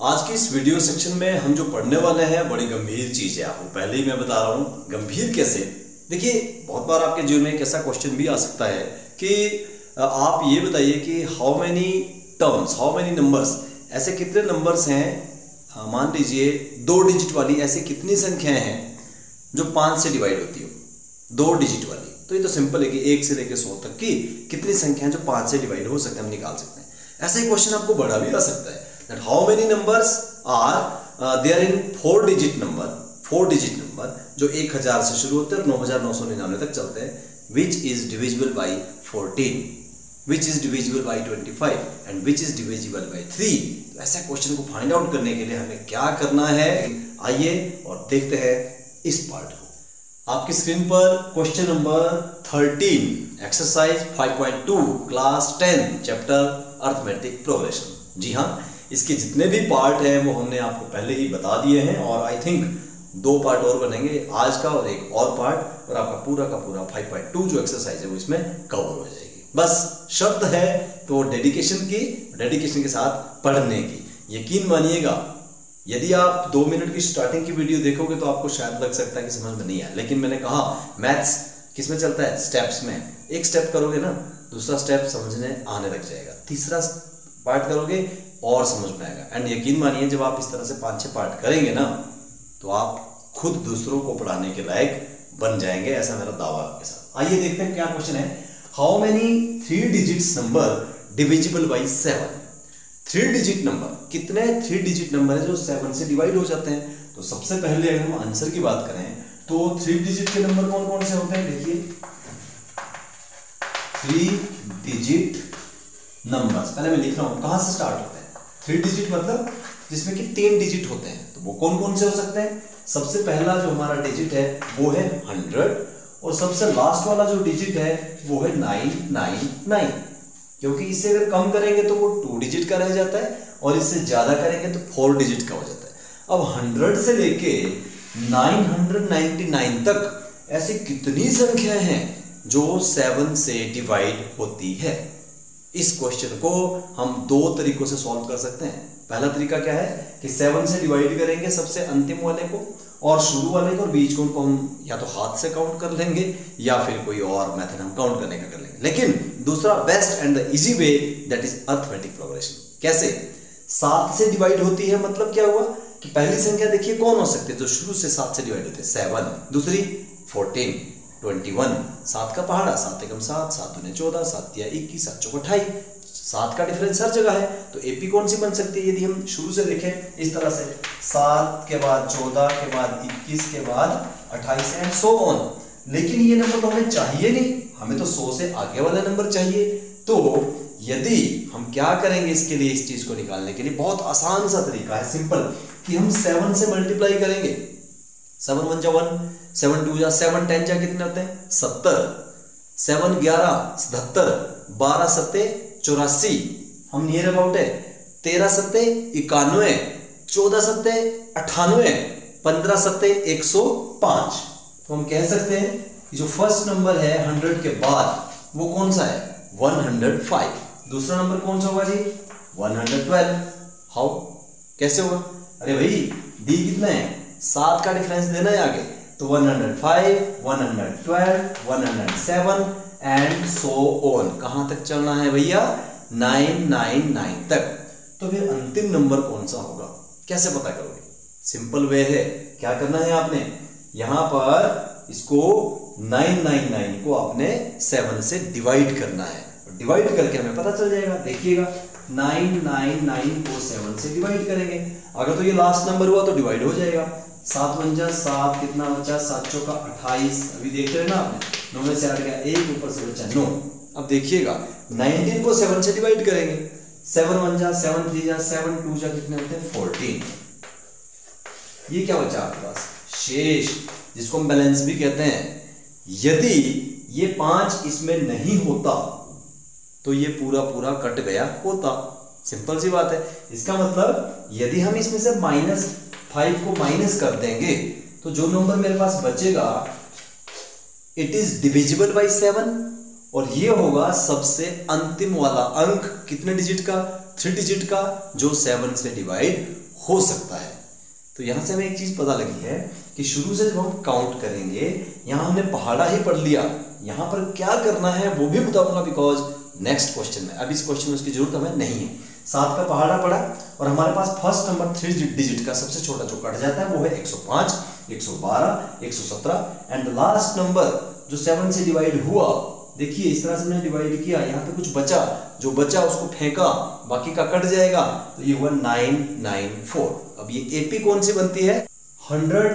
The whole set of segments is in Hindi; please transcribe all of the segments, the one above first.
आज की इस वीडियो सेक्शन में हम जो पढ़ने वाले हैं बड़ी गंभीर चीज है। आपको पहले ही मैं बता रहा हूँ गंभीर कैसे। देखिए, बहुत बार आपके जीवन में एक ऐसा क्वेश्चन भी आ सकता है कि आप ये बताइए कि how many terms, how many numbers, ऐसे कितने नंबर्स हैं, मान लीजिए 2 डिजिट वाली ऐसी कितनी संख्याएं हैं जो 5 से डिवाइड होती हो, 2 डिजिट वाली। तो ये तो सिंपल है कि 1 से लेकर 100 तक की कितनी संख्याएं जो 5 से डिवाइड हो सकते हैं, हम निकाल सकते हैं। ऐसा ही क्वेश्चन आपको बड़ा भी आ सकता है that how many numbers are there in 4 digit number, 4 digit number जो 1000 से शुरू होते हैं और 9999 तक चलते हैं, which is divisible by 14, which is divisible by 25 and which is divisible by 3। तो ऐसे क्वेश्चन को फाइंड आउट करने के लिए हमें क्या करना है, आइए और देखते हैं इस पार्ट को। आपकी स्क्रीन पर question number 13 exercise 5.2 class 10 chapter arithmetic progression. जी हाँ, इसके जितने भी पार्ट हैं वो हमने आपको पहले ही बता दिए हैं और आई थिंक 2 पार्ट और बनेंगे, आज का और एक और पार्ट, और आपका पूरा का पूरा 5.2 जो एक्सरसाइज है वो इसमें कवर हो जाएगी। बस शर्त है तो डेडिकेशन की, डेडिकेशन के साथ पढ़ने की। यकीन मानिएगा, यदि आप 2 मिनट की स्टार्टिंग की वीडियो देखोगे तो आपको शायद लग सकता है कि समझ में नहीं आया, लेकिन मैंने कहा मैथ्स किसमें चलता है, स्टेप्स में। एक स्टेप करोगे ना, दूसरा स्टेप समझने आने लग जाएगा, तीसरा पार्ट करोगे और समझ में आएगा। एंड यकीन मानिए, जब आप इस तरह से 5-6 पार्ट करेंगे ना तो आप खुद दूसरों को पढ़ाने के लायक बन जाएंगे, ऐसा मेरा दावा आपके साथ। आइए देखते हैं क्या क्वेश्चन है। How many 3 digits number divisible by 7। 3 digit number, कितने 3 डिजिट नंबर है जो 7 से डिवाइड हो जाते हैं। तो सबसे पहले अगर हम आंसर की बात करें तो 3 डिजिट के नंबर कौन कौन से होते हैं, देखिए 3 डिजिट नंबर्स। पहले मैं लिख रहा हूं कहां से स्टार्ट होते हैं। 3 डिजिट मतलब जिसमें कि 3 डिजिट होते हैं, तो वो कौन कौन से हो सकते हैं। सबसे पहला जो हमारा डिजिट है वो है 100 और सबसे लास्ट वाला जो डिजिट है वो है 999, क्योंकि इससे अगर कम करेंगे तो वो 2 डिजिट का रह जाता है और इससे ज्यादा करेंगे तो 4 डिजिट का हो जाता है। अब 100 से लेके 999 तक ऐसी कितनी संख्याएं हैं जो 7 से डिवाइड होती है। इस क्वेश्चन को हम 2 तरीकों से सॉल्व कर सकते हैं। पहला तरीका क्या है कि 7 से डिवाइड करेंगे सबसे अंतिम वाले को और शुरू वाले को, और बीच को हम या तो हाथ से काउंट कर लेंगे या फिर कोई और मेथड हम काउंट करने का कर लेंगे। लेकिन दूसरा best and the easy way that is arithmetic progression. कैसे? 7 से डिवाइड होती है, मतलब क्या हुआ कि पहली संख्या देखिए कौन हो सकती है जो शुरू से 7 से डिवाइड होते हैं, 7। दूसरी 14, 21, 7 का पहाड़ा, 7 एकम 7, 7 दूने 14, 7 तिया 21, 7 चौक 28। 7 का डिफरेंस हर जगह है, तो एपी कौन सी बन सकती है यदि हम शुरू से देखें इस तरह से, 7 के बाद 14 के बाद 21 के बाद 28 एंड सो ऑन। लेकिन ये नंबर तो हमें चाहिए नहीं, हमें तो 100 से आगे वाला नंबर चाहिए। तो यदि हम क्या करेंगे इसके लिए, इस चीज को निकालने के लिए बहुत आसान सा तरीका है, सिंपल, कि हम 7 से मल्टीप्लाई करेंगे। 7 1 जा 1, 7 2 जा 7 10 जा कितने होते हैं 70, 7 11 77, 12 7 84, हम नियर अबाउट है, 13 7 91, 14 7 98, 15 7 105। तो हम कह सकते हैं कि जो फर्स्ट नंबर है 100 के बाद वो कौन सा है, 105। दूसरा नंबर कौन सा होगा जी, 112। हाउ, कैसे होगा? अरे भाई डी कितना है, 7 का डिफरेंस देना है आगे, तो 105, 112, 107 एंड सो ऑन। कहां तक चलना है भैया, 999 तक। तो फिर अंतिम नंबर कौन सा होगा, कैसे पता करोगे? सिंपल वे है, क्या करना है आपने, यहां पर इसको 999 को आपने 7 से डिवाइड करना है, डिवाइड करके हमें पता चल जाएगा। देखिएगा 999 को 7 से डिवाइड करेंगे, अगर तो ये लास्ट नंबर हुआ तो डिवाइड हो जाएगा। 7 1 जा 7, कितना बचा, 7 चौका 28, अभी देख रहे हैं ना आपने, 9 में से हट गया 1, ऊपर से बचा 9। अब देखिएगा 19 को 7 से डिवाइड करेंगे, 7 1 जा 7 3 जा 7 2 जा कितने होते हैं 14। ये क्या बचा आपके पास, शेष, जिसको हम बैलेंस भी कहते हैं। यदि ये 5 इसमें नहीं होता तो ये पूरा पूरा कट गया होता, सिंपल सी बात है। इसका मतलब यदि हम इसमें से -5 को माइनस कर देंगे तो जो नंबर मेरे पास बचेगा इट इज डिविजिबल बाई 7, और ये होगा सबसे अंतिम वाला अंक कितने डिजिट का, 3 डिजिट का, जो 7 से डिवाइड हो सकता है। तो यहां से हमें एक चीज पता लगी है कि शुरू से जब हम काउंट करेंगे, यहां हमने पहाड़ा ही पढ़ लिया, यहां पर क्या करना है वो भी बताऊंगा, बिकॉज नेक्स्ट क्वेश्चन में, अब इस क्वेश्चन में उसकी जरूरत हमें नहीं है। 7 का पहाड़ा पड़ा और हमारे पास फर्स्ट नंबर 3 डिजिट का सबसे छोटा जो कट जाता है वो है 105, 112, 117 एंड लास्ट नंबर जो 7 से डिवाइड हुआ, देखिए इस तरह से मैंने डिवाइड किया, यहाँ पे कुछ बचा, जो बचा उसको फेंका, बाकी का कट जाएगा, तो ये हुआ 994। अब ये एपी कौन सी बनती है? 100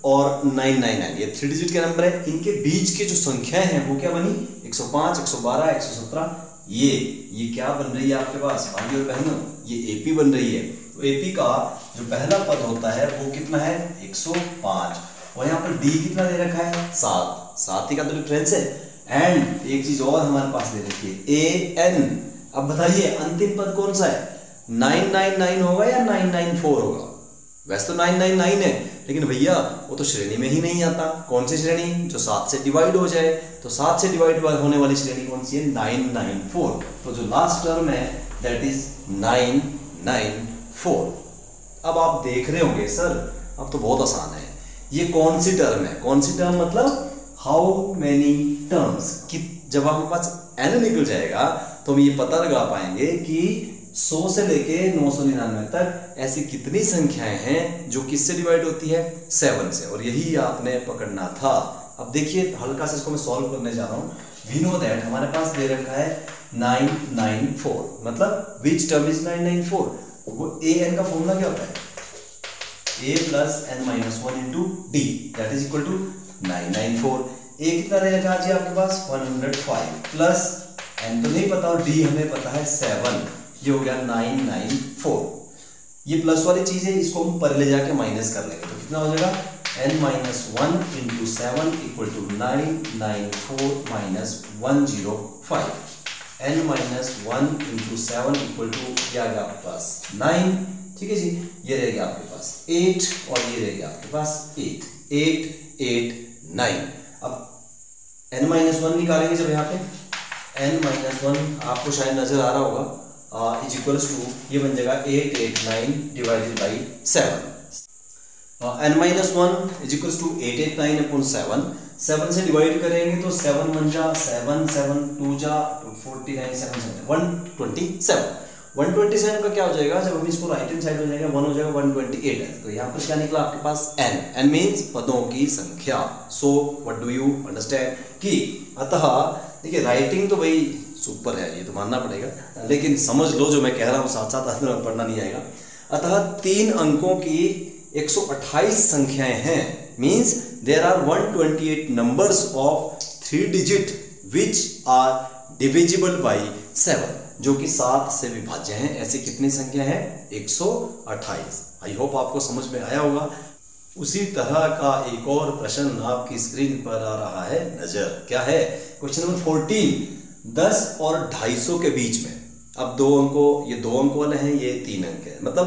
और 999, ये 3 डिजिट के नंबर है, इनके बीच के जो संख्याएं हैं वो क्या बनी? 105, 112, 117, ये क्या बन रही है आपके पास भाई और बहनों? ये एपी बन रही है। तो एपी का जो पहला पद होता है वो कितना है? 105, और यहाँ पर डी कितना दे रखा है? 7 ही का तो डिफरेंस है। एंड एक चीज और हमारे पास दे रखी है, ए एन। अब बताइए अंतिम पद कौन सा है? 999 होगा या 994 होगा? वैसे तो 999 है, लेकिन भैया वो तो श्रेणी में ही नहीं आता। कौन सी श्रेणी? जो 7 से डिवाइड हो जाए। तो 7 से डिवाइड होने वाली श्रेणी कौन सी है? 994। तो जो लास्ट टर्म है दैट इज 994। अब आप देख रहे होंगे सर अब तो बहुत आसान है, ये कौन सी टर्म है? कौन सी टर्म मतलब हाउ मेनी टर्म्स। जब हमारे पास n निकल जाएगा तो हम ये पता लगा पाएंगे कि 100 से लेके 999 तक ऐसी कितनी संख्याएं हैं जो किससे डिवाइड होती है? 7 से, और यही आपने पकड़ना था। अब देखिए हल्का से इसको मैं सॉल्व करने जा रहा हूं। वी नो दैट हमारे पास दे रखा है 994, मतलब विच टर्म इज 994? वो ए एन का फॉर्मूला क्या होता है? a plus n minus 1 into D that is equal to 994। A कितना दे रखा है जी आपके पास? 105 प्लस n तो नहीं पता और d हमें पता है 7, ये हो गया 994। ये प्लस वाली चीज है, इसको हम पर ले जाके माइनस कर लेंगे, तो कितना हो जाएगा? n minus 1 into 7 equal to 994 minus 105। n minus 1 into 7 equal to क्या आ गया आपके पास? 9। ठीक है जी, ये रहेगा आपके पास 8 और ये रहेगा आपके पास 8, 8, 8, 9। अब n माइनस 1 निकालेंगे जब यहाँ पे n माइनस 1 आपको शायद नजर आ रहा होगा, इज इक्वल्स टू ये बन जाएगा 889 divided by 7। n minus 1 is equals to 889 upon 7। 7 से डिवाइड करेंगे तो 7 1 जा 7, 7 2 जा 49, 7 127। 127 का क्या हो जाएगा? जब हम इसको राइट हैंड साइड हो जाएगा 1 हो जाएगा 128 है। तो यहाँ पर क्या निकला आपके पास? n मीन्स पदों की संख्या। So what do you understand कि अतः देखिए राइटिंग तो भाई सुपर है, ये तो मानना पड़ेगा, लेकिन समझ लो जो मैं कह रहा हूँ साथ साथ आपने पढ़ना नहीं आएगा। अतः 3 अंकों की 128 संख्याएं हैं, means there are 128 numbers of 3 digit which are divisible by 7, जो कि 7 से विभाज्य हैं। ऐसी कितनी संख्या है? 128। आई होप आपको समझ में आया होगा। उसी तरह का एक और प्रश्न आपकी स्क्रीन पर आ रहा है नजर। क्या है? Question number 14। 10 और 250 के बीच में, अब 2 अंकों, ये 2 अंक वाले हैं, ये 3 अंक है, मतलब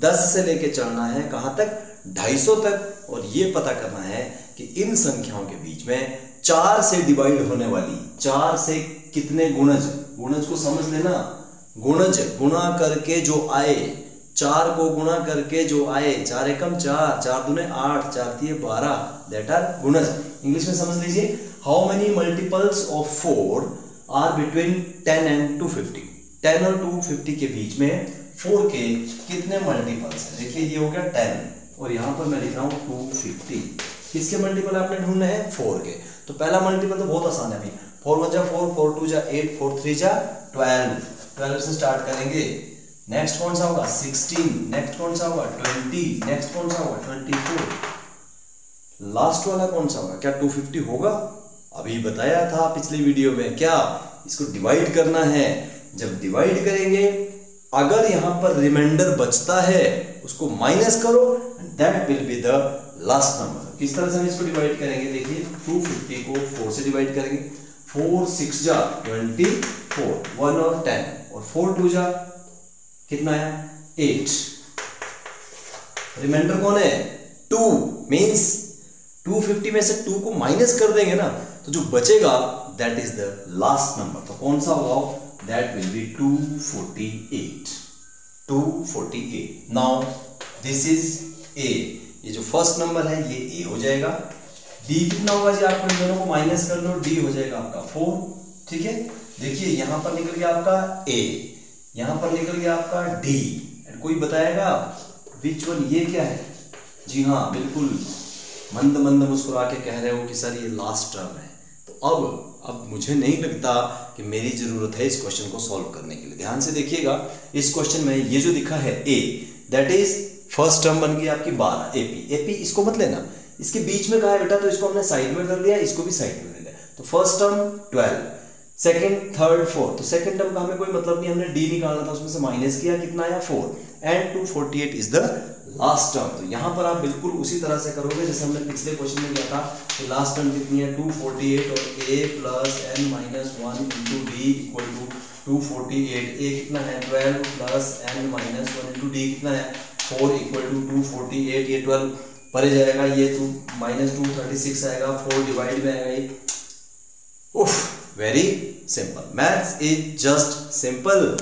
10 से लेके चलना है कहां तक? 250 तक, और ये पता करना है कि इन संख्याओं के बीच में 4 से डिवाइड होने वाली, 4 से कितने गुणज, गुणज को समझ लेना, गुणज गुणा करके जो आए, 4 को गुणा करके जो आए, 4 एकम 4, 4 दूने 8, 4 तिये 12, दैट आर गुणज। इंग्लिश में समझ लीजिए, how many multiples of 4 are between 10 and 250। 10 और 250 के बीच में 4 के कितने मल्टीपल्स हैं? देखिए ये हो गया 10 और यहां पर मैं लिख रहा हूं 250। किसके मल्टीपल आपने ढूंढने हैं? 4 के। तो पहला मल्टीपल तो बहुत आसान है भाई, 4 1 जा 4, 4 2 जा 8, 4 3 जा 12। 12 से स्टार्ट करेंगे। नेक्स्ट कौन सा होगा? 16। नेक्स्ट कौन सा होगा? 20। नेक्स्ट कौन सा होगा? 24। लास्ट वाला कौन सा होगा? क्या 250 होगा? अभी बताया था पिछली वीडियो में, क्या इसको डिवाइड करना है। जब डिवाइड करेंगे, अगर यहां पर रिमाइंडर बचता है उसको माइनस करो, that will be the last number. किस तरह से हम इसको डिवाइड करेंगे? देखिए 250 को 4 से डिवाइड करेंगे। 4 6 जा 24, 1 और 10, और 4 2 जा कितना है? 8। रिमाइंडर कौन है? 2, मीन्स 250 में से 2 को माइनस कर देंगे ना, तो जो बचेगा that is the last number. तो कौन सा होगा? That will be 248। 248। Now this is a, ये जो फर्स्ट नंबर है ये ए हो जाएगा। डी कितना होगा जी, आपको इन दोनों को माइनस कर लो, डी हो जाएगा आपका 4। ठीक है, देखिए यहां पर निकल गया आपका ए, यहां पर निकल गया आपका डी। कोई बताएगा विच वन, ये क्या है? जी हाँ बिल्कुल, मंद मंद मुस्कुरा के कह रहे हो कि सर ये लास्ट टर्म है। तो अब मुझे नहीं लगता कि मेरी जरूरत है इस क्वेश्चन को सॉल्व करने के लिए। ध्यान से देखिएगा, इस क्वेश्चन में ये जो लिखा है ए, दैट इज फर्स्ट टर्म बन गई आपकी 12 एपी। एपी इसको मत लेना, इसके बीच में कहा है बेटा, तो इसको हमने साइड में कर लिया, इसको भी साइड में ले लिया। तो first term 12, second, third, fourth. तो सेकंड टर्म का हमें कोई मतलब नहीं, हमने डी निकालना था, उसमें से माइनस किया, कितना आया 4, and 248 is the last term. तो यहां पर आप बिल्कुल उसी तरह से करोगे जैसे हमने पिछले क्वेश्चन में किया था कि लास्ट टर्म कितनी है 248, और a plus n minus 1 into D equal to 248। a कितना है 12 plus n minus 1 into D कितना है 4 इक्वल टू 248। ये 12 परे जाएगा, ये माइनस 236 आएगा, 4 डिवाइड में आएगा ये। उफ, very simple, maths is just simple.